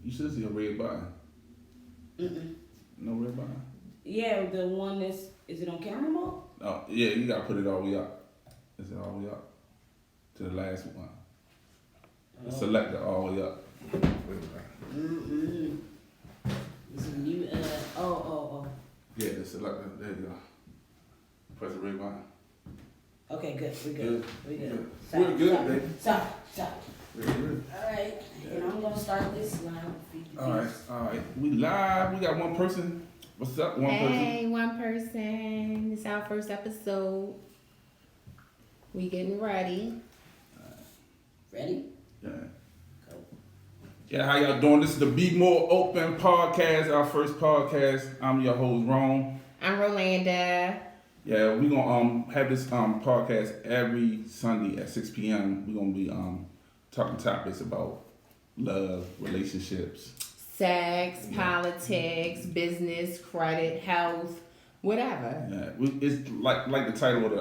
You should see a red button. Mm-mm. No red button? Yeah, the one is it on camera mode? Oh, yeah, you gotta put it all the way up. Is it all the way up? To the last one. Select it all the way up. Mm-mm. It's a new, oh. Yeah, the select it. There you go. Press the red button. Okay, good. We good. We're good, baby. Stop. We're good. Alright, and I'm gonna start this line. All right. We live. We got one person. What's up, one person? Hey, one person. It's our first episode. We getting ready. Ready? Yeah. Go. Yeah, how y'all doing? This is the Bmore Open Podcast, our first podcast. I'm your host, Ron. I'm Rolanda. Yeah, we're gonna have this podcast every Sunday at 6 p.m. We're gonna be talking topics about love, relationships, Sex, politics, business, credit, health, whatever. Yeah, it's like the title of the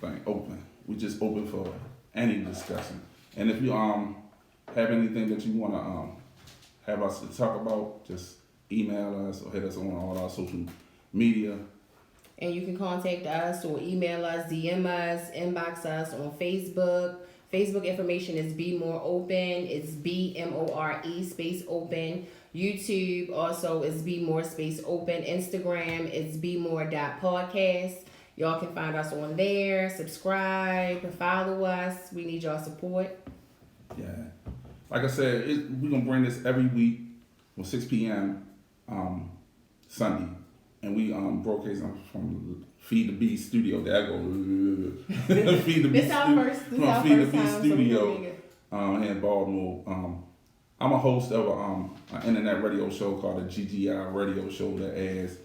thing, open. We just open for any discussion. And if you have anything that you wanna have us to talk about, just email us or hit us on all our social media. And you can contact us or email us, DM us, inbox us on Facebook. Facebook information is Bmore Open. It's BMORE space open. YouTube also is Bmore space open. Instagram is bmore.podcast. Y'all can find us on there. Subscribe, follow us. We need y'all support. Yeah. Like I said, we're going to bring this every week on 6 p.m. Sunday. And we broadcast from Feed the Beast Studio. There I go. Feed the Beast Studio. From Feed the Beast Studio here in Baltimore. I'm a host of an internet radio show called the GGI Radio Show that airs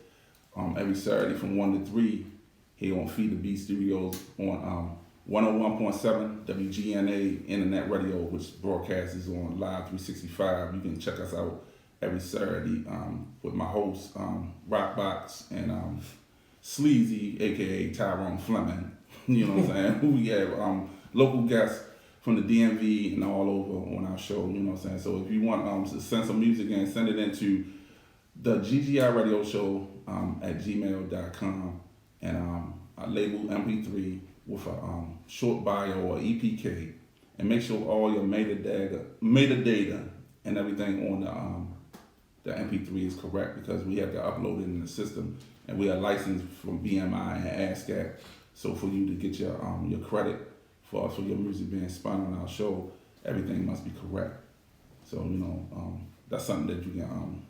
every Saturday from 1 to 3 here on Feed the Beast Studios on 101.7 WGNA Internet Radio, which broadcasts on Live 365. You can check us out every Saturday with my hosts, Rockbox and Sleazy, aka Tyrone Fleming. You know what I'm saying? We have local guests from the DMV and all over on our show. You know what I'm saying? So if you want to send some music in, send it into the GGI Radio Show at gmail.com and label MP3 with a short bio or EPK, and make sure all your metadata and everything on the MP3 is correct, because we have to upload it in the system, and we are licensed from BMI and ASCAP. So for you to get your credit for your music being spun on our show, everything must be correct. So that's something that you can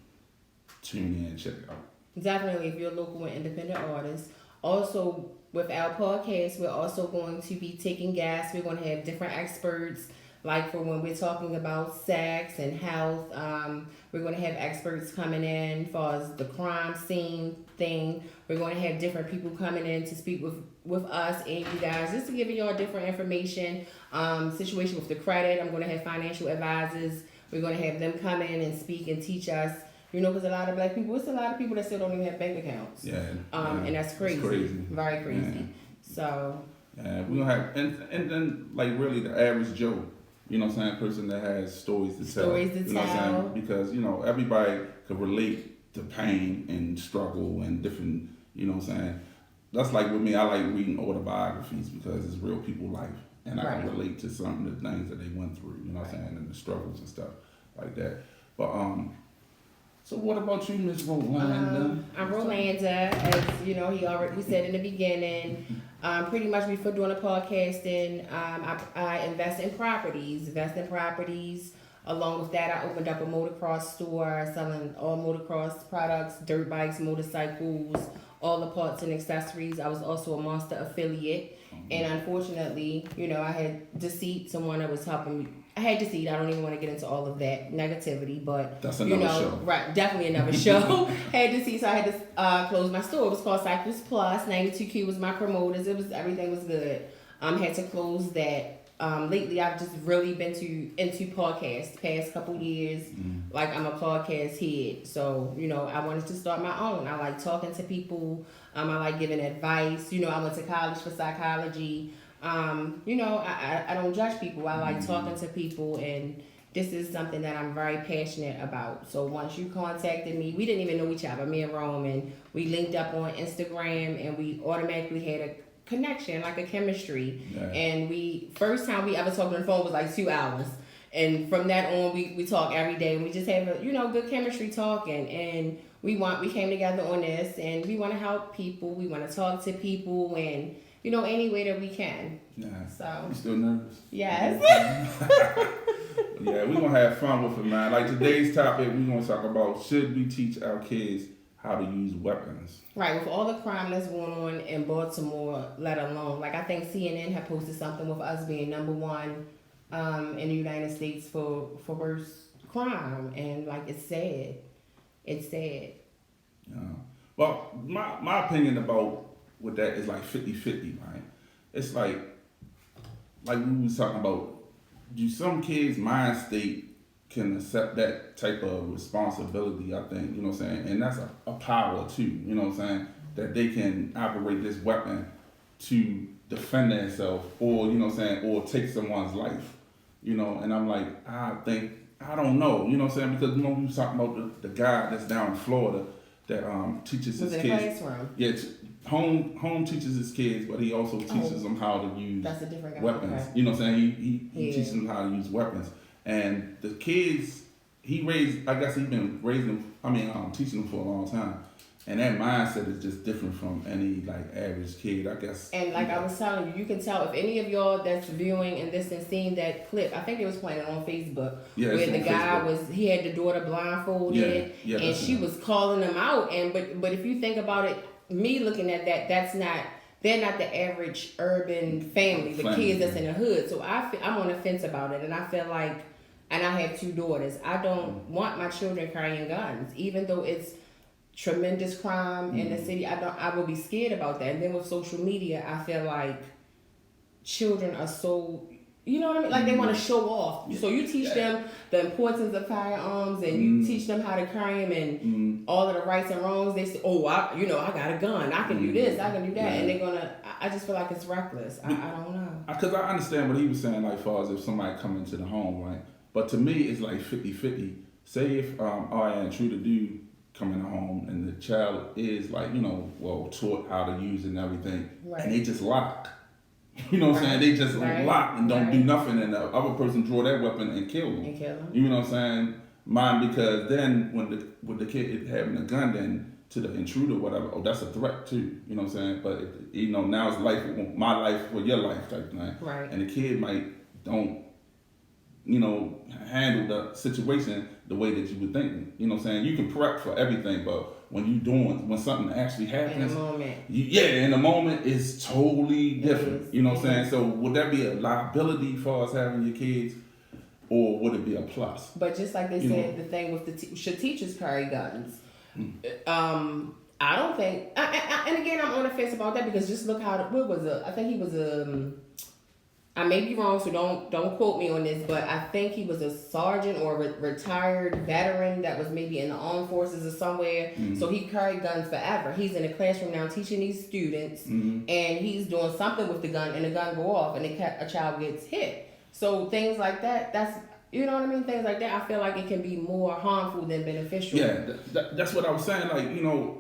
tune in and check out. Definitely, if you're a local and independent artist. Also, with our podcast, we're also going to be taking guests. We're going to have different experts, like for when we're talking about sex and health. We're going to have experts coming in as far as the crime scene thing. We're going to have different people coming in to speak with us and you guys, just to give y'all different information. Situation with the credit, I'm going to have financial advisors. We're going to have them come in and speak and teach us. Because a lot of black people, it's a lot of people that still don't even have bank accounts. Yeah. And that's crazy. It's crazy. Very crazy. Yeah. So. Yeah, we're going to have, and then like really the average Joe, person that has stories to tell. Stories to tell. Because, everybody could relate to pain and struggle and different, That's like with me, I like reading autobiographies because it's real people life. And I can relate to some of the things that they went through, and the struggles and stuff like that. But, so what about you, Miss Rolanda? I'm Rolanda, as we said in the beginning. Pretty much before doing the podcasting, I invest in properties. Along with that, I opened up a motocross store selling all motocross products, dirt bikes, motorcycles, all the parts and accessories. I was also a Monster affiliate. And unfortunately, I had deceit, someone that was helping me. I had deceit. I don't even want to get into all of that negativity, but that's another show. Right, definitely another show. Had deceit, so I had to close my store. It was called Cycles Plus. 92Q was my promoters. Everything was good. Had to close that. Lately, I've just really been into podcasts. Past couple years, like I'm a podcast head. So I wanted to start my own. I like talking to people. I like giving advice. I went to college for psychology. I don't judge people. I like talking to people and this is something that I'm very passionate about. So once you contacted me, we didn't even know each other, me and Roman. We linked up on Instagram and we automatically had a connection, like a chemistry. Yeah. And first time we ever talked on the phone was like 2 hours. And from that on, we talk every day, and we just have a, good chemistry talking. And we came together on this, and we want to help people. We want to talk to people, and any way that we can. Yeah. So. You still nervous? Yes. Yeah, we're gonna have fun with it, man. Like today's topic, we're gonna talk about should we teach our kids how to use weapons? Right, with all the crime that's going on in Baltimore, let alone, like I think CNN had posted something with us being number one in the United States for worst crime, and like it's sad. It's sad. Yeah. Well, my opinion about with that is like 50-50, right? It's like we was talking about, do some kids' mind state can accept that type of responsibility, I think, you know what I'm saying? And that's a power too, you know what I'm saying? That they can operate this weapon to defend themselves or, you know what I'm saying, or take someone's life, and I'm like, I don't know, you know what I'm saying? Because, we was talking about the guy that's down in Florida that teaches his kids. Classroom. Yeah, home teaches his kids, but he also teaches them how to use That's a different guy. weapons. Okay. You know what I'm saying? He teaches them how to use weapons. And the kids, I guess he's been teaching them for a long time. And that mindset is just different from any like average kid, I guess. And like I was telling you can tell if any of y'all that's viewing and this and seeing that clip, I think they was playing it on Facebook, where the guy he had the daughter blindfolded, and she was calling him out. And but if you think about it, me looking at that, they're not the average urban family, the kids that's in the hood. So I'm on the fence about it, and I feel like, and I have 2 daughters, I don't want my children carrying guns, even though it's tremendous crime in the city. I will be scared about that. And then with social media, I feel like children are so, you know what I mean? Like they want to show off. So you teach them the importance of firearms, and you teach them how to carry them and all of the rights and wrongs. They say, oh, I got a gun. I can do this. I can do that. And they're going to, I just feel like it's reckless. I don't know. Because I understand what he was saying, like far as if somebody come into the home, right? But to me, it's like 50-50. Say if an intruder do come in the home and the child is like, taught how to use it and everything, and they just lock. You know what I'm saying? They just lock and don't do nothing, and the other person draw that weapon and kill them. You know what I'm saying? Mine, because then when the kid is having a gun, then to the intruder, whatever, that's a threat too. You know what I'm saying? But now it's my life for your life type thing. Right. And the kid don't handle the situation the way that you would think. You know what I'm saying? You can prep for everything, but when something actually happens, in the moment, in the moment, it's totally different. You know what I'm saying? So would that be a liability for us having your kids, or would it be a plus? But just like they said, the thing with should teachers carry guns? I don't think. And again, I'm on the fence about that, because just look I think he was I may be wrong, so don't quote me on this, but I think he was a sergeant or a retired veteran that was maybe in the armed forces or somewhere. So he carried guns forever. He's in a classroom now teaching these students, and he's doing something with the gun, and the gun go off, and a child gets hit. So things like that, that's, you know what I mean? Things like that, I feel like it can be more harmful than beneficial. Yeah, that's what I was saying. Like,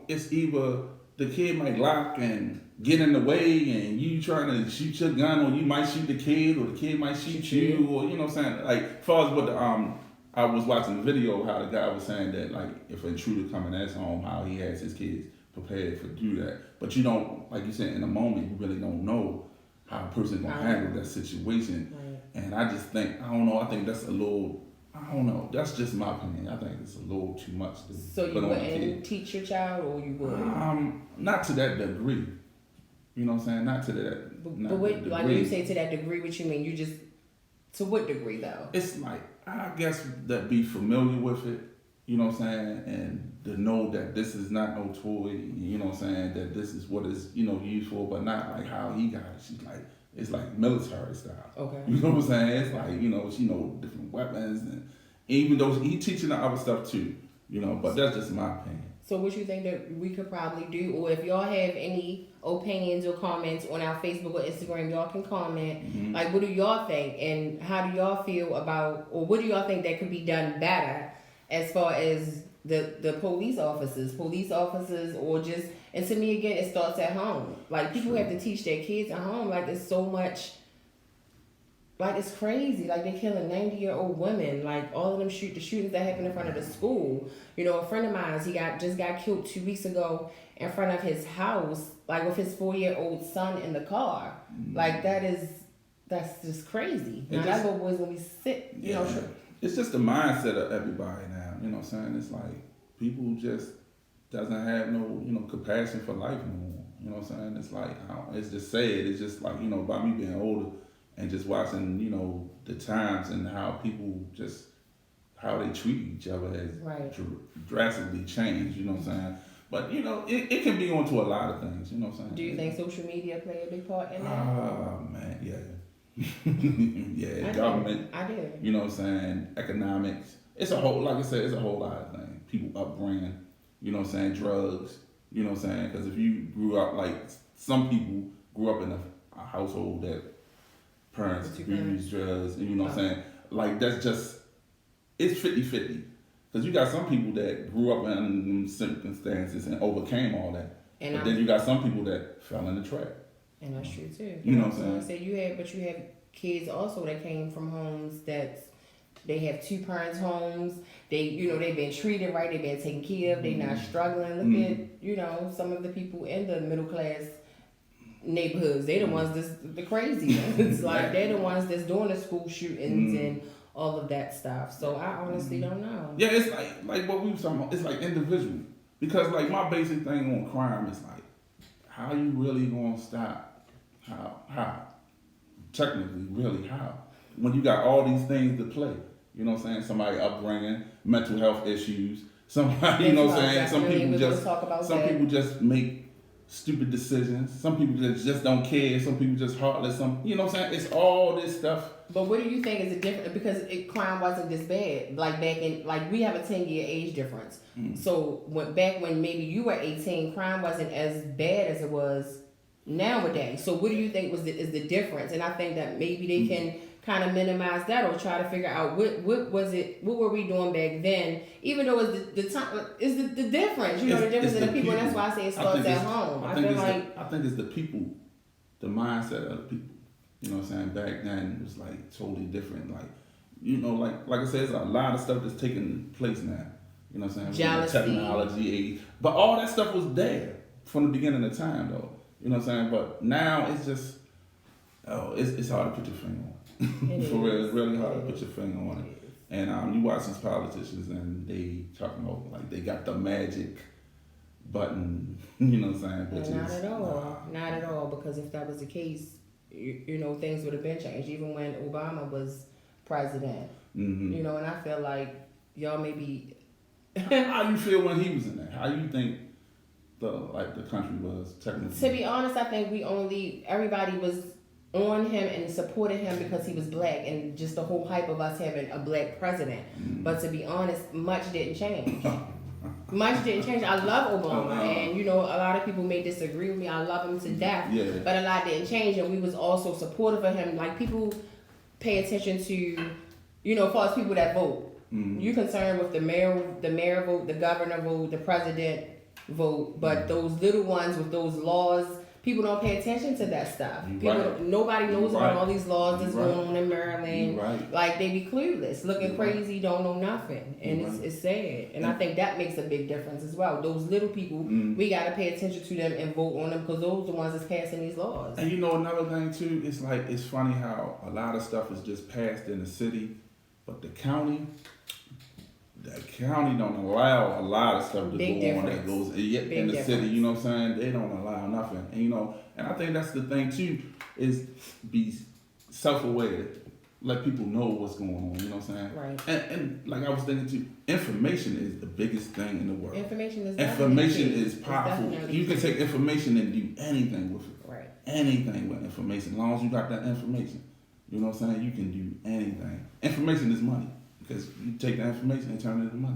it's either the kid might lock and get in the way, and you trying to shoot your gun, or you might shoot the kid, or the kid might shoot you, or you know what I'm saying? Like, as far as what I was watching the video how the guy was saying that, like, if an intruder coming at his home, how he has his kids prepared for do that. But you don't, like you said, in the moment, you really don't know how a person's gonna handle that situation. Right. And I just think, I don't know, I think that's a little, I don't know, that's just my opinion. I think it's a little too much to So you wouldn't teach your child, or you would? Not to that degree. You know what I'm saying? Not to that. But what, like when you say to that degree, what you mean? You just, to what degree though? It's like, I guess that be familiar with it, you know what I'm saying? And to know that this is not no toy, you know what I'm saying? That this is what it's, used for, but not like how he got it. She's like, it's like military style. Okay. You know what I'm saying? It's like, she know different weapons, and even though he teaching the other stuff too, but that's just my opinion. So what you think that we could probably do, or if y'all have any opinions or comments on our Facebook or Instagram, y'all can comment. Mm-hmm. Like, what do y'all think, and how do y'all feel about, or what do y'all think that could be done better as far as the police officers, or just, and to me again, it starts at home. Like, people have to teach their kids at home. Like, it's so much. Like, it's crazy. Like, they're killing 90-year-old women. Like, all of them the shootings that happened in front of the school. You know, a friend of mine, just got killed 2 weeks ago in front of his house, like with his 4-year-old son in the car. Like, that's just crazy. Now, that little boy's gonna be sick, you know. It's just the mindset of everybody now. You know what I'm saying? It's like people just doesn't have no, you know, compassion for life no more. You know what I'm saying? It's like, it's just sad. It's just like, you know, by me being older, and just watching, you know, the times and how people just, how they treat each other has drastically changed, you know what I'm saying? But, you know, it can be onto a lot of things, you know what I'm saying? Do you think social media play a big part in that? Oh, man, yeah. Yeah, government. I do. You know what I'm saying? Economics. It's a whole, like I said, it's a whole lot of things. People upbringing, you know what I'm saying? Drugs, you know what I'm saying? Because if you grew up, like, some people grew up in a household that parents abuse drugs, and you know what I'm saying? Like, that's just, it's 50-50. Because you got some people that grew up in circumstances and overcame all that. But then you got some people that fell in the trap. And that's true too. You know what I'm saying? So you have kids also that came from homes that they have two parents' homes. They've been treated right, they've been taken care of, they're not struggling. Look at, you know, some of the people in the middle class neighborhoods, they the ones that's the crazy ones. Like, they're the ones that's doing the school shootings and all of that stuff. So I honestly don't know. Yeah, it's like what we were talking about. It's like individual, because like my basic thing on crime is like, how you really gonna stop? How? Technically, really, how? When you got all these things to play, you know what I'm saying? Somebody upbringing, mental health issues. Somebody, you know what I'm saying? Some people just make stupid decisions. Some people just don't care. Some people just heartless. You know what I'm saying? It's all this stuff. But what do you think is the difference? Because crime wasn't this bad. Like, back in, like, we have a 10-year age difference. So back when maybe you were 18, crime wasn't as bad as it was nowadays. So what do you think is the difference? And I think that maybe they can kind of minimize that, or try to figure out what were we doing back then, even though it's the time is the difference, you know, the difference in the people, and that's why I say it starts at home. I think it's the people, the mindset of the people. You know what I'm saying? Back then it was like totally different. Like, you know, like I said, there's a lot of stuff that's taking place now. You know what I'm saying? Jealousy. Technology, but all that stuff was there from the beginning of time, though. You know what I'm saying? But now it's just, it's hard to put your finger on. For real, it's really hard to put your finger on it. And you watch these politicians and they talking about like they got the magic button, you know what I'm saying? Not at all. Not at all, because if that was the case, you know, things would have been changed even when Obama was president. You know, and I feel like y'all maybe... How you feel when he was in there? How you think the country was technically? To be honest, I think everybody was on him and supported him because he was black, and just the whole hype of us having a black president. But to be honest, much didn't change. Much didn't change. I love Obama, and you know, a lot of people may disagree with me. I love him to death, but a lot didn't change, and we was also supportive of him. Like, people pay attention to, you know, as far as people that vote. You're concerned with the mayor vote, the governor vote, the president vote, but those little ones with those laws, people don't pay attention to that stuff. Nobody knows about all these laws that's going on in Maryland. Like, they be clueless, looking crazy, don't know nothing, and it's sad. And I think that makes a big difference as well. Those little people, we gotta pay attention to them and vote on them, because those are the ones that's passing these laws. And you know another thing too, it's like, it's funny how a lot of stuff is just passed in the city, but the county don't allow a lot of stuff to go on that goes in the city, you know what I'm saying? They don't allow nothing. And you know, and I think that's the thing too, is be self-aware. Let people know what's going on, you know what I'm saying? Right. And like I was thinking too, information is the biggest thing in the world. Information is powerful. You can take information and do anything with it. Right. Anything with information. As long as you got that information. You know what I'm saying? You can do anything. Information is money. Because you take that information and turn it into money.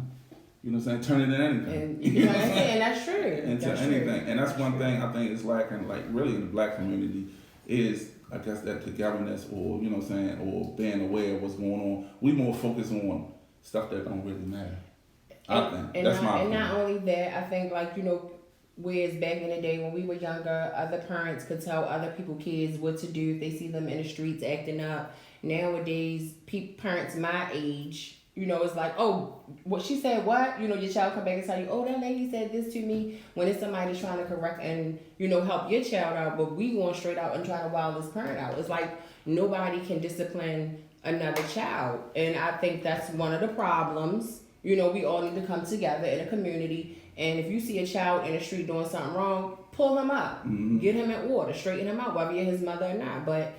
You know what I'm saying? Turn it into anything. And you know what I'm saying? That's true. Into That's anything. true. And that's one thing I think is lacking, like really in the black community, is I guess that togetherness, or you know what I'm saying, or being aware of what's going on. We more focus on stuff that don't really matter. I think. And That's my opinion. not only that, I think like, you know, whereas back in the day when we were younger, other parents could tell other people's kids what to do if they see them in the streets acting up. Nowadays, parents my age, you know, it's like, oh, what she said, what? You know, your child come back and tell you, oh, that lady said this to me. When it's somebody trying to correct and, you know, help your child out, but we going straight out and trying to wild this parent out. It's like nobody can discipline another child. And I think that's one of the problems. You know, we all need to come together in a community. And if you see a child in the street doing something wrong, pull him up. Mm-hmm. Get him in order. Straighten him out, whether you're his mother or not. But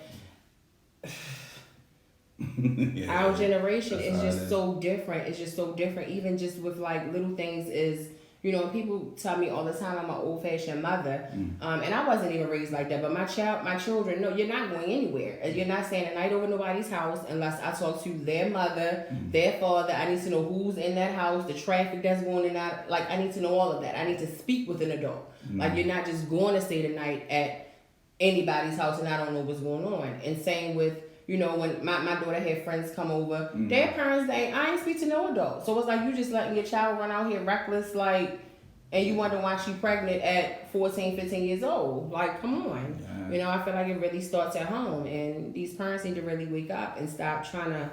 Yeah, our generation is how just it is. so different. It's just so different. Even just with like little things is, you know, people tell me all the time I'm an old fashioned mother. And I wasn't even raised like that. But my children, no, you're not going anywhere. You're not staying a night over nobody's house unless I talk to their mother, their father. I need to know who's in that house, the traffic that's going in and out. Like I need to know all of that. I need to speak with an adult. Like you're not just going to stay the night at anybody's house and I don't know what's going on. And same with, you know, when my daughter had friends come over, their parents, I ain't speak to no adult. So it's like you just letting your child run out here reckless, like, and you wonder why she pregnant at 14, 15 years old. Like, come on. Yeah. You know, I feel like it really starts at home. And these parents need to really wake up and stop trying to...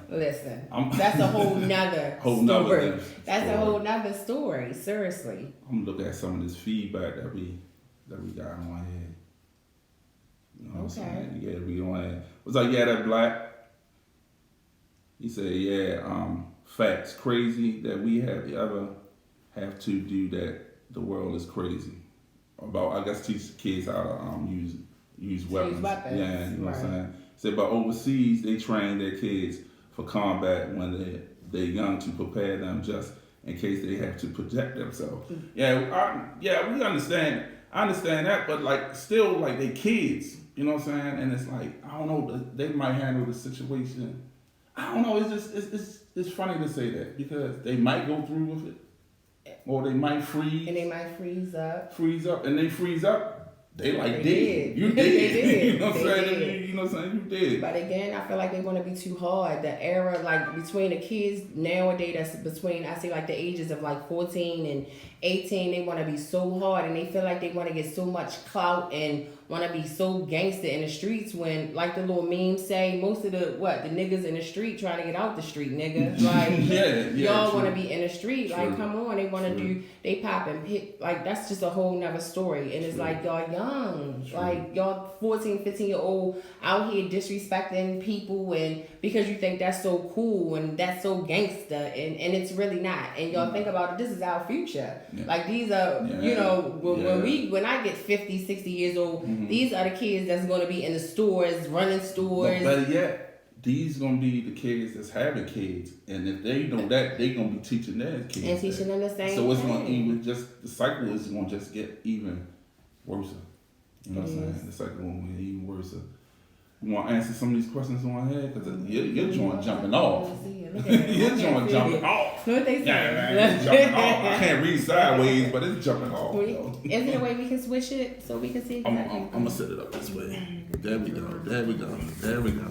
Listen, that's a whole nother story. That's a whole nother story, seriously. I'm looking at some of this feedback that we got on here. You know what I'm saying? Yeah, we on it. Was like, yeah, that black. He said, yeah, facts. Crazy that we ever have to do that. The world is crazy. About, I guess, teach the kids how to use weapons. Yeah, you know what I'm saying? Said, but overseas, they train their kids for combat when they're young to prepare them just in case they have to protect themselves. Yeah, we understand. I understand that, but like still, like they kids. You know what I'm saying? And it's like, I don't know, they might handle the situation. I don't know, it's funny to say that because they might go through with it. Or they might freeze. And they might freeze up. And they freeze up. They like They dead. did. You did. They did. You know what I'm They saying? did. You know what I'm saying? You did. But again, I feel like they want to be too hard. The era, like between the kids nowadays, that's between, I say like the ages of like 14 and 18, they want to be so hard and they feel like they want to get so much clout and want to be so gangster in the streets when, like the little memes say, most of the niggas in the street trying to get out the street, nigga. Like, y'all want to be in the street. Like, come on, they want to do, they pop and pick. Like, that's just a whole nother story. And it's like, y'all young. Like, y'all 14, 15-year-old out here disrespecting people and because you think that's so cool and that's so gangster and it's really not. And y'all think about it, this is our future. Yeah. Like, these are, you know, when I get 50, 60 years old, these are the kids that's going to be in the stores, running stores. But better yet, these going to be the kids that's having kids. And if they know that, they going to be teaching their kids. And teaching them the same So it's thing. going to even the cycle is going to just get even worse. You know what I'm saying? The cycle going to get even worse. You want to answer some of these questions on here? Because your joint jumping off. Your joint jumping off. What they say? Yeah, man, it's jumping off. I can't read sideways, but it's jumping off. Is there a way we can switch it so we can see exactly? I'm going to set it up this way. There we go. There we go. There we go.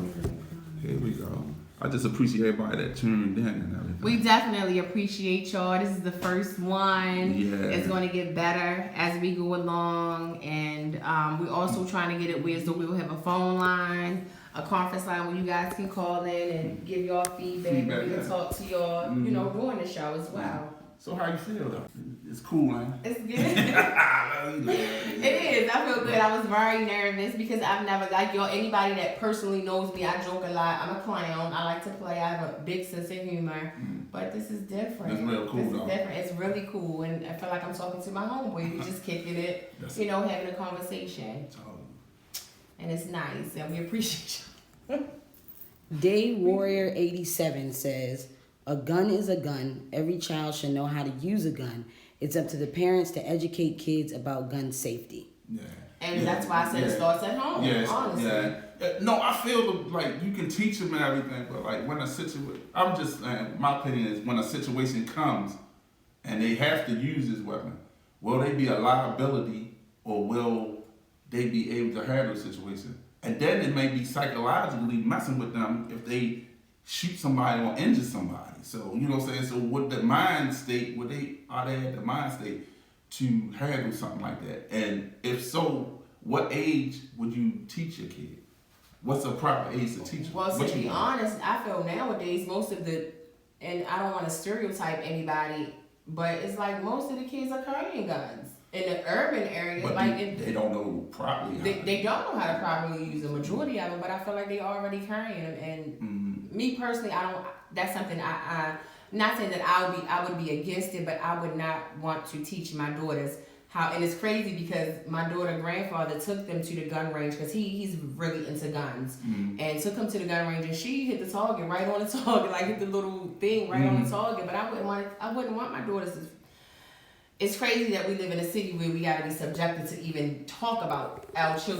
Here we go. I just appreciate everybody that tuned in and everything. We definitely appreciate y'all. This is the first one. Yeah. It's going to get better as we go along. And we're also trying to get it where so we'll have a phone line, a conference line where you guys can call in and give y'all feedback. We can talk to y'all, you know, during the show as well. So how you feel though? It's cool, man. It's good. It is. I feel good. I was very nervous because I've never, like y'all, anybody that personally knows me, I joke a lot. I'm a clown. I like to play. I have a big sense of humor. But this is different. It's real cool, This though. is different. It's really cool. And I feel like I'm talking to my homeboy. We just kicking it, you know, having a conversation. And it's nice. And we appreciate you. Day Warrior 87 says, a gun is a gun. Every child should know how to use a gun. It's up to the parents to educate kids about gun safety. Yeah. And that's why I said it starts at home, honestly. Yeah. No, I feel like you can teach them and everything, but like when a situation, I'm just saying, my opinion is when a situation comes and they have to use this weapon, will they be a liability or will they be able to handle the situation? And then it may be psychologically messing with them if they shoot somebody or injure somebody. So, you know what I'm saying? So with the mind state, are they at the mind state to handle something like that? And if so, what age would you teach your kid? What's the proper age to teach them? Well, to be honest, I feel nowadays most of the, and I don't want to stereotype anybody, but it's like most of the kids are carrying guns in the urban area. But like they don't know properly. They don't know how to properly use the majority of them, but I feel like they already carrying them. And me personally, I don't. That's something I not saying that I would be against it, but I would not want to teach my daughters how. And it's crazy because my daughter's grandfather took them to the gun range because he's really into guns, and took them to the gun range, and she hit the target right on the target, like hit the little thing right on the target. But I wouldn't want my daughters to. It's crazy that we live in a city where we got to be subjected to even talk about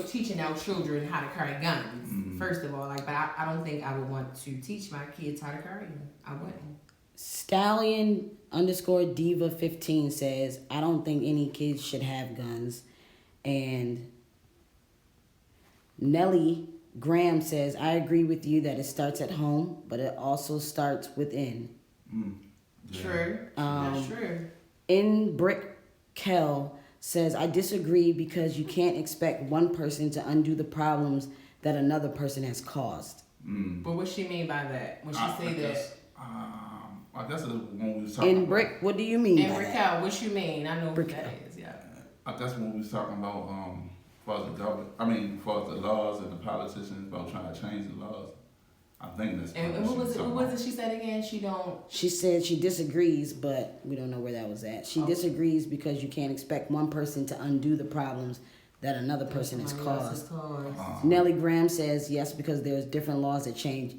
teaching our children how to carry guns. First of all, but I don't think I would want to teach my kids how to carry them. I wouldn't. Stallion_Diva15 says, I don't think any kids should have guns. And Nellie Graham says, I agree with you that it starts at home, but it also starts within. Yeah. True. That's true. In Brick Kell says, I disagree because you can't expect one person to undo the problems that another person has caused. But what she mean by that? When she say that? I guess it's when we was talking In Brick, what do you mean In by Brick that? Kell, what you mean? I know Brick what that Kell. is, yeah. That's when we was talking about as far as the government. I mean, as far as the laws and the politicians about trying to change the laws. I think that's. And what was it she said again? She said she disagrees, but we don't know where that was at. She disagrees because you can't expect one person to undo the problems that another person has caused. Nellie Graham says yes because there's different laws that change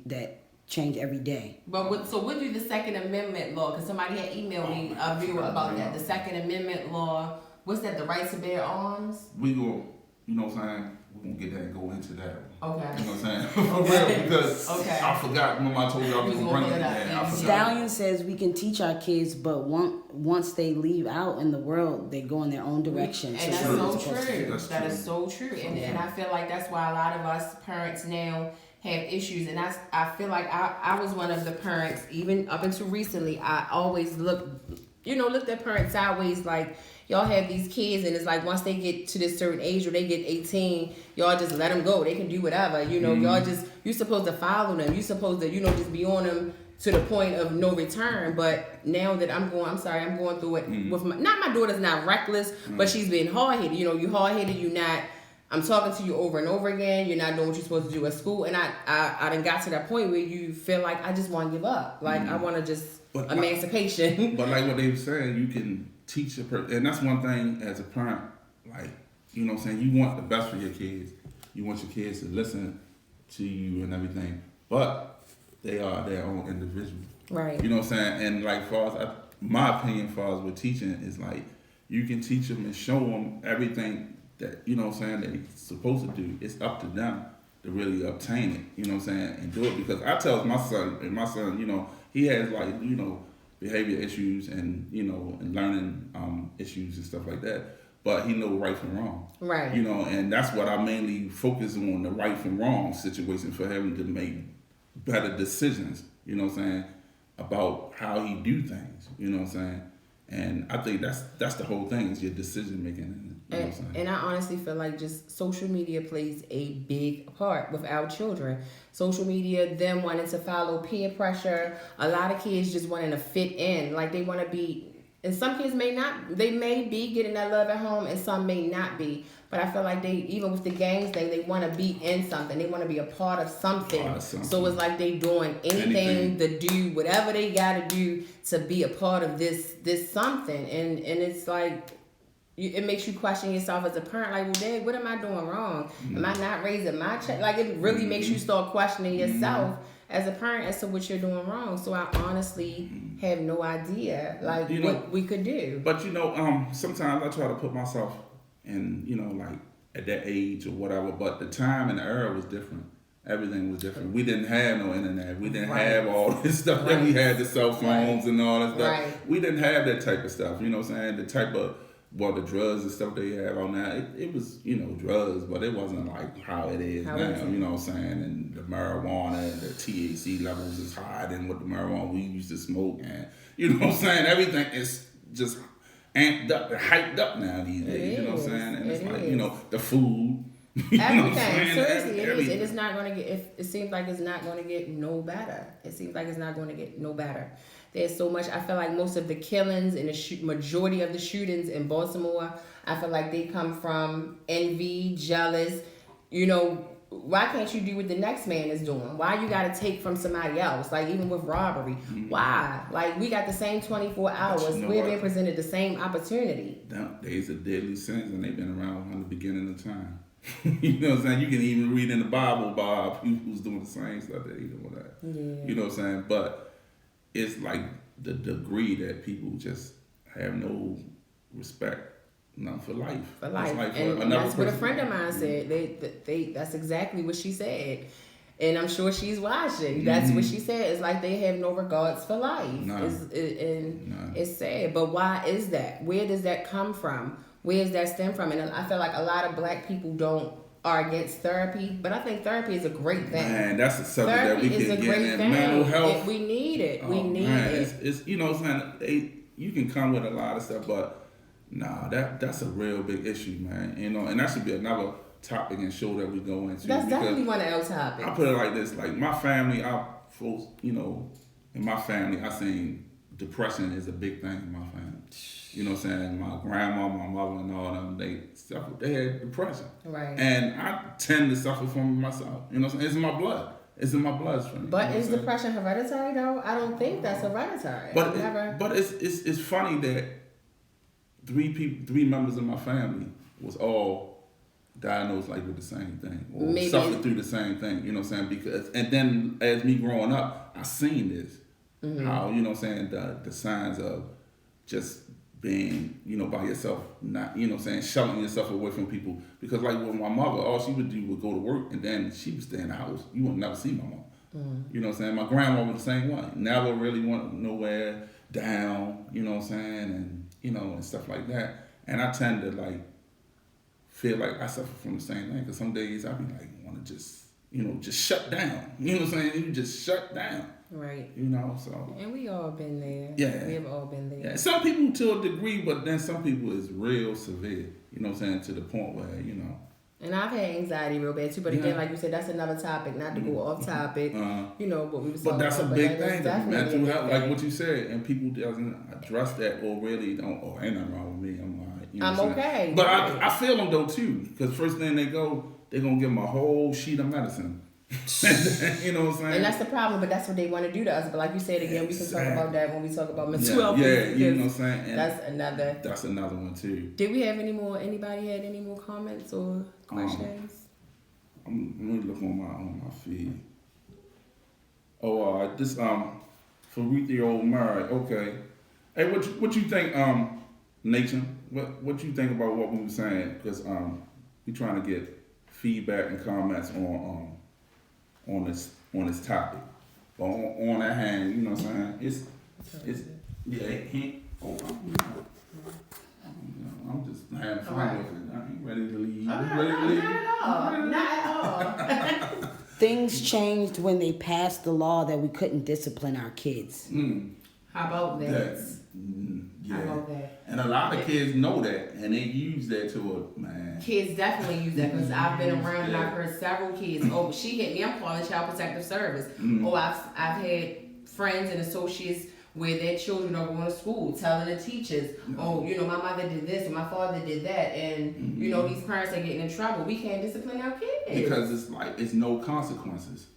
every day. But what do the Second Amendment law? Because somebody had emailed me a viewer about that. The Second Amendment law. What's that? The right to bear arms. We go. You know what I'm saying? We're gonna get that and go into that. Okay. You know what I'm saying? For real, because I forgot when I told you I was gonna bring it in. Stallion says we can teach our kids, but once they leave out in the world, they go in their own direction. And that's so true. That is so true. And I feel like that's why a lot of us parents now have issues. And I feel like I was one of the parents, even up until recently, I always looked at parents sideways like, y'all have these kids and it's like once they get to this certain age or they get 18, y'all just let them go. They can do whatever. You're supposed to follow them. You're supposed to, just be on them to the point of no return. But now that I'm going through it with my daughter's not reckless, but she's been hard-headed. You're hard-headed, you're not, I'm talking to you over and over again. You're not doing what you're supposed to do at school. And I done got to that point where you feel like I just want to give up. Like I want to just emancipation. But like what they were saying, you can teach a person, and that's one thing as a parent, like, you know what I'm saying, you want the best for your kids. You want your kids to listen to you and everything, but they are their own individual. Right. You know what I'm saying? And like my opinion far as with teaching is like, you can teach them and show them everything that, you know what I'm saying, that he's supposed to do. It's up to them to really obtain it, you know what I'm saying, and do it. Because I tell my son, he has like, behavior issues and, and learning issues and stuff like that. But he knows right from wrong. Right. And that's what I mainly focus on, the right from wrong situation for him to make better decisions, you know what I'm saying, about how he do things, you know what I'm saying. And I think that's the whole thing is your decision making. You know what I'm saying? And I honestly feel like just social media plays a big part with our children. Social media, them wanting to follow peer pressure. A lot of kids just wanting to fit in. Like they want to be, and some kids they may be getting that love at home and some may not be. But I feel like even with the gangs thing, they want to be in something. They want to be a part of something. So it's like they doing anything to do whatever they got to do to be a part of this something. And it's like, it makes you question yourself as a parent. Like, well, Dad, what am I doing wrong? Am I not raising my child? Like, it really makes you start questioning yourself as a parent as to what you're doing wrong. So I honestly have no idea, like, what we could do. But, sometimes I try to put myself in, like, at that age or whatever. But the time and the era was different. Everything was different. We didn't have no internet. We didn't have all this stuff that we had, the cell phones and all that stuff. Right. We didn't have that type of stuff. You know what I'm saying? The type of, well, the drugs and stuff they have on now, it was, you know, drugs, but it wasn't like how it is now. You know what I'm saying? And the marijuana and the THC levels is higher than what the marijuana we used to smoke. And, you know what I'm saying? Everything is just amped up and hyped up now these days. You know what I'm saying? And it's like, you know, the food. Everything, seriously, it is. It is not going to get. It seems like it's not going to get no better. It seems like it's not going to get no better. There's so much. I feel like most of the killings and the majority of the shootings in Baltimore, I feel like they come from envy, jealous. You know, why can't you do what the next man is doing? Why you got to take from somebody else? Like even with robbery, why? Like we got the same 24 hours. We're being presented the same opportunity. Days of deadly sins, and they've been around from the beginning of time. You know what I'm saying? You can even read in the Bible about people who's doing the same stuff that he doing that. Yeah. You know what I'm saying? But it's like the degree that people just have no respect, not for life. For life. Like and that's what a friend of mine said. They that's exactly what she said. And I'm sure she's watching. That's what she said. It's like they have no regards for life. No. It's sad. But why is that? Where does that come from? Where does that stem from? And I feel like a lot of black people are against therapy, but I think therapy is a great thing. Man, that's a subject therapy that we can get in. Thing. Mental health. We need it. We need it. it. It's you know what I'm saying? You can come with a lot of stuff, but nah, that's a real big issue, man. You know, and that should be another topic and show that we go into. That's definitely one of our topics. I put it like this: like my family, you know, in my family, I seen depression is a big thing in my family. You know what I'm saying? My grandma, my mother, and all them, they had depression. Right. And I tend to suffer from it myself. You know what I'm saying? It's in my blood. It's in my bloodstream. But is depression hereditary though? I don't think that's hereditary. But it's funny that three members of my family was all diagnosed like with the same thing or suffered through the same thing. You know what I'm saying? And then as me growing up, I seen this. How, you know what I'm saying, the signs of just being, you know, by yourself, not, you know what I'm saying, sheltering yourself away from people. Because like with my mother, all she would do was go to work and then she would stay in the house. You would never see my mom. You know what I'm saying? My grandma was the same way. Never really went nowhere down, you know what I'm saying, and, you know, and stuff like that. And I tend to like feel like I suffer from the same thing. Because some days I be like, want to just, you know, just shut down. You know what I'm saying? You just shut down. Right. You know, so. And we all been there. Yeah. We have all been there. Yeah. Some people to a degree, but then some people is real severe. You know what I'm saying? To the point where, you know. And I've had anxiety real bad too. But again, like you said, that's another topic. Not to go off topic. You know, but we was talking about. But that's a big thing. Mental health, like thing. what you said, and people doesn't address that or really don't. Oh, ain't nothing wrong with me. I'm all right. You know I'm okay. But I feel them though too, because first thing they gonna give them a whole sheet of medicine. You know what I'm saying? And that's the problem, but that's what they want to do to us. But like you said again, we can talk about that when we talk about mental health. Yeah, you know what I'm saying? And that's another one too. Did we have anybody had any more comments or questions? Let me look on my feed. Oh, this for Ruthie Old Murray. Okay. Hey, what you think, Nation? What you think about what we were saying? Because we trying to get feedback and comments on this topic. But on that hand, you know what I'm saying? It's I'm just having fun with it. I ain't ready to leave. Not at all. Things changed when they passed the law that we couldn't discipline our kids. How about that? Yeah. How about that? And a lot of kids know that, and they use that to a man. Kids definitely use that because I've been around and I've heard several kids. Oh, she hit me. I'm calling Child Protective Service. Oh, I've had friends and associates where their children are going to school telling the teachers, oh, you know, my mother did this and my father did that, and you know, these parents are getting in trouble. We can't discipline our kids because it's no consequences.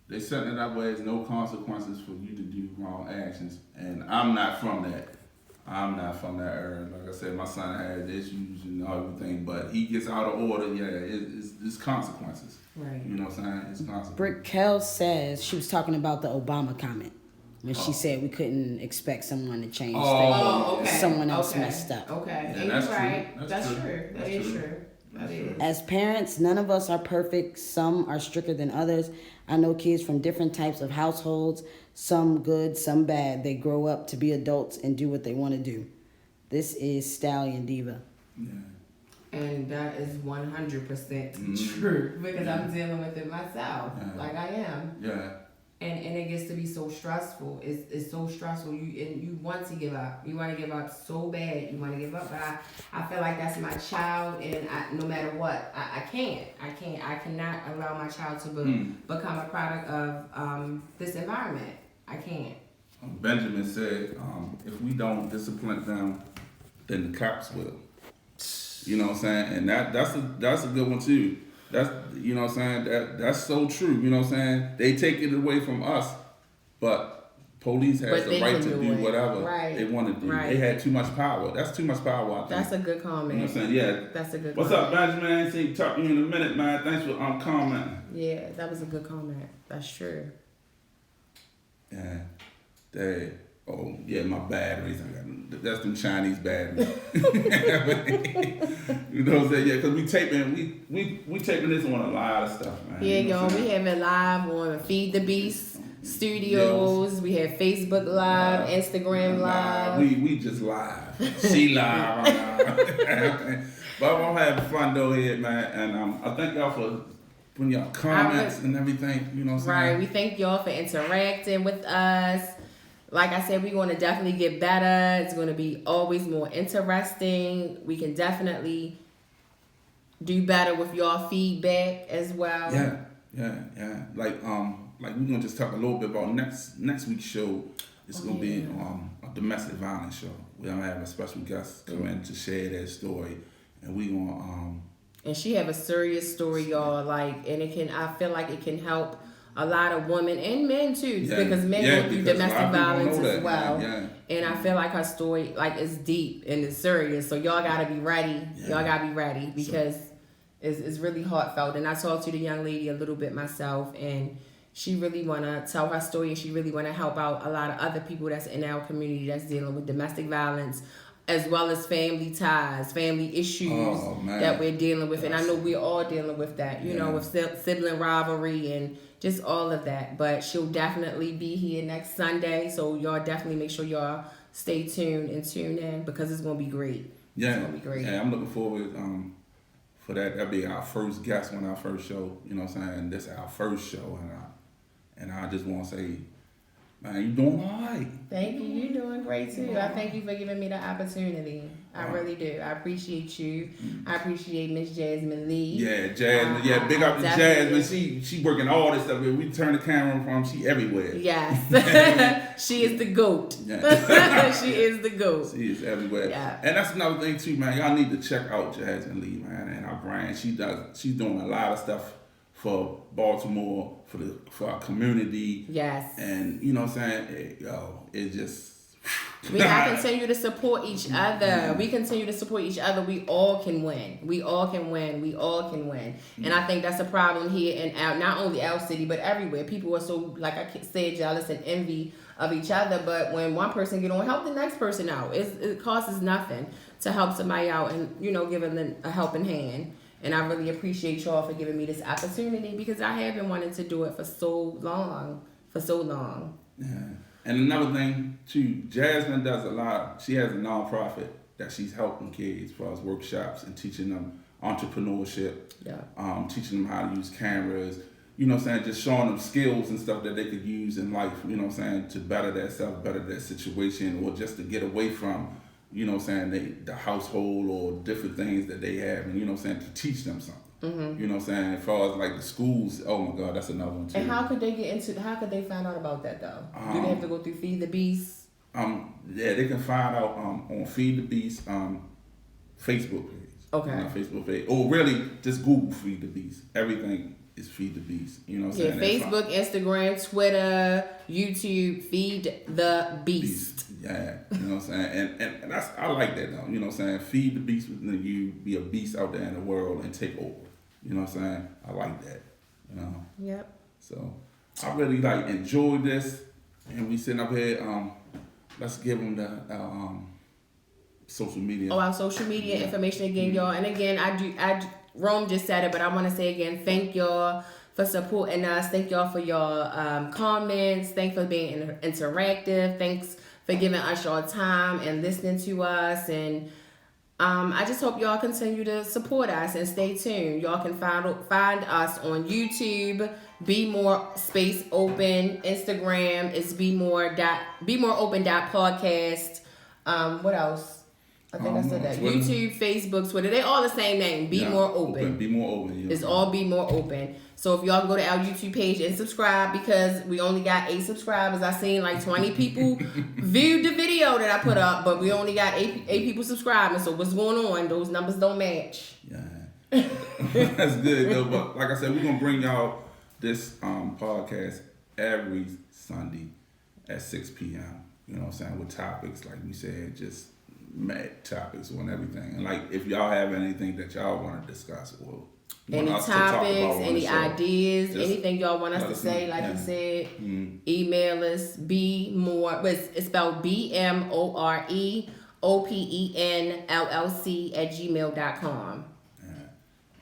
They set it up where there's no consequences for you to do wrong actions, and I'm not from that. I'm not from that era. Like I said, my son had issues and everything, but he gets out of order. Yeah, it's consequences. Right. You know what I'm saying? It's consequences. Brickell says she was talking about the Obama comment when she said we couldn't expect someone to change things. Okay. Someone else messed up. Okay. Yeah, and that's you're right. true. That's true. That is true. That is. As parents, none of us are perfect. Some are stricter than others. I know kids from different types of households, some good, some bad. They grow up to be adults and do what they want to do. This is Stallion Diva. Yeah. And that is 100% true because I'm dealing with it myself, like I am. Yeah. And it gets to be so stressful. It's so stressful. You want to give up. You want to give up so bad. You want to give up, but I feel like that's my child, and no matter what, I cannot allow my child to become a product of this environment. I can't. Benjamin said, if we don't discipline them, then the cops will. You know what I'm saying? And that's a good one too. That's, you know what I'm saying? That's so true. You know what I'm saying? They take it away from us, but police has the right to do whatever they want to do. Right. They had too much power. That's too much power, I think. That's a good comment. You know what I'm saying? Yeah. That's a good comment. What's up, Benjamin? I ain't seen you talk to you in a minute, man. Thanks for commenting. Yeah, that was a good comment. That's true. Yeah. Oh, yeah, my batteries. That's them Chinese batteries. You know what I'm saying? Yeah, because we taping this on a lot of stuff, man. Yeah, you know y'all, we have it live on Feed the Beast Studios. We have Facebook Live, Instagram Live. We just live. She live right now. But I'm having fun though here, man. And I thank y'all for putting y'all comments and everything. You know what I'm saying? Right. We thank y'all for interacting with us. Like I said, we're going to definitely get better. It's going to be always more interesting. We can definitely do better with y'all feedback as well. Yeah. Like we're gonna just talk a little bit about next week's show. It's gonna be a domestic violence show. We're gonna have a special guest come in to share their story, and we gonna and she have a serious story, y'all. Like, and I feel like it can help a lot of women and men too, because men go through domestic violence as well. And I feel like her story is deep and it's serious. So y'all gotta be ready. Y'all gotta be ready because it's really heartfelt. And I talked to the young lady a little bit myself, and she really wanna tell her story, and she really wanna help out a lot of other people that's in our community that's dealing with domestic violence, as well as family ties, family issues that we're dealing with. And I know we're all dealing with that, you know, with sibling rivalry and just all of that. But she'll definitely be here next Sunday. So y'all definitely make sure y'all stay tuned and tune in because it's going to be great. Yeah. It's going to be great. Yeah, I'm looking forward for that. That'll be our first guest on our first show. You know what I'm saying? This is our first show. And I just want to say, man, you doing all right. Thank you. You're doing great too. I thank you for giving me the opportunity. I really do. I appreciate you. I appreciate Miss Jasmine Lee. Yeah, Jasmine. Big up to Jasmine. She working all this stuff. We turn the camera from. She everywhere. Yes. She is the GOAT. Yeah. She is the GOAT. She is everywhere. Yeah. And that's another thing too, man. Y'all need to check out Jasmine Lee, man, and our brand. She's doing a lot of stuff for Baltimore, for our community. Yes. And you know what I'm saying? It just we gotta continue to support each other. We continue to support each other. We all can win. We all can win. We all can win. And I think that's a problem here in not only our city but everywhere. People are so, like I said, jealous and envy of each other. But when one person get on, help the next person out. It costs nothing to help somebody out and giving them a helping hand. And I really appreciate y'all for giving me this opportunity because I have been wanting to do it for so long. Yeah. And another thing too, Jasmine does a lot. She has a nonprofit that she's helping kids for us workshops and teaching them entrepreneurship. Yeah. Teaching them how to use cameras. You know what I'm saying? Just showing them skills and stuff that they could use in life. You know what I'm saying? To better themselves, better their situation, or just to get away from. You know what I'm saying, the household or different things that they have, and you know what I'm saying, to teach them something. Mm-hmm. You know what I'm saying, as far as like the schools, oh my God, that's another one too. And how could they find out about that though? Do they have to go through Feed the Beast? Yeah, they can find out on Feed the Beast Facebook page. Okay. On our Facebook page. Or really, just Google Feed the Beast. Everything is Feed the Beast. You know what I'm saying? Facebook, Instagram, Twitter, YouTube, Feed the Beast. Yeah, you know what I'm saying? And that's, I like that though. You know what I'm saying? Feed the beast within you, be a beast out there in the world and take over. You know what I'm saying? I like that. You know? Yep. So I really enjoyed this, and we sitting up here, let's give them the social media. Our social media information again, y'all. And again, Rome just said it, but I want to say again, thank y'all for supporting us. Thank y'all for your comments. Thanks for being interactive. Thanks for giving us your time and listening to us. And I just hope y'all continue to support us and stay tuned. Y'all can find us on YouTube, Bmore space open. Instagram is bmoreopen.podcast. What else? I think I said that. Twitter. YouTube, Facebook, Twitter. They all the same name. Be More Open. Be More Open. Yeah. It's all Be More Open. So if y'all can go to our YouTube page and subscribe, because we only got 8 subscribers. I seen like 20 people viewed the video that I put up, but we only got 8 people subscribing. So what's going on? Those numbers don't match. Yeah. That's good though. But like I said, we're gonna bring y'all this podcast every Sunday at 6 p.m. You know what I'm saying? With topics, like we said, just mad topics on everything. And like, if y'all have anything that y'all want to discuss or any topics, any ideas, anything y'all want us to say, like you said, email us. It's spelled BMOREOPENLLC@gmail.com.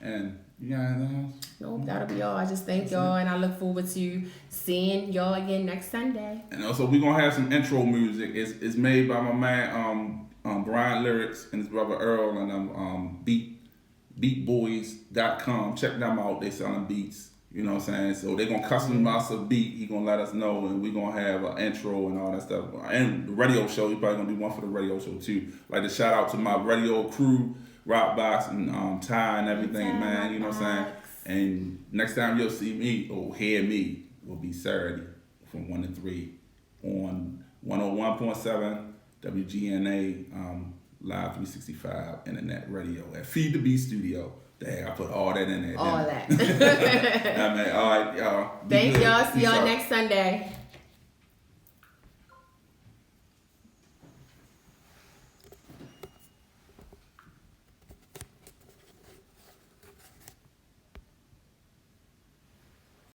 And you got anything else? Nope, that'll be all. I just thank y'all, and I look forward to seeing y'all again next Sunday. And also, we're gonna have some intro music. It's made by my man Brian Lyrics and his brother Earl, and beatboys.com. Check them out. They selling beats. You know what I'm saying? So they're gonna customize a beat. He gonna let us know, and we're gonna have an intro and all that stuff. And the radio show, he probably gonna do one for the radio show too. Like to shout out to my radio crew, Rockbox and Ty and everything, man. You know what I'm saying? And next time you'll see me or hear me will be Saturday from 1 to 3 on 101.7 WGNA Live 365 Internet Radio at Feed the Bee Studio. Dang, I put all that in there. All that. I mean, all right, y'all. Thank y'all. See y'all next Sunday.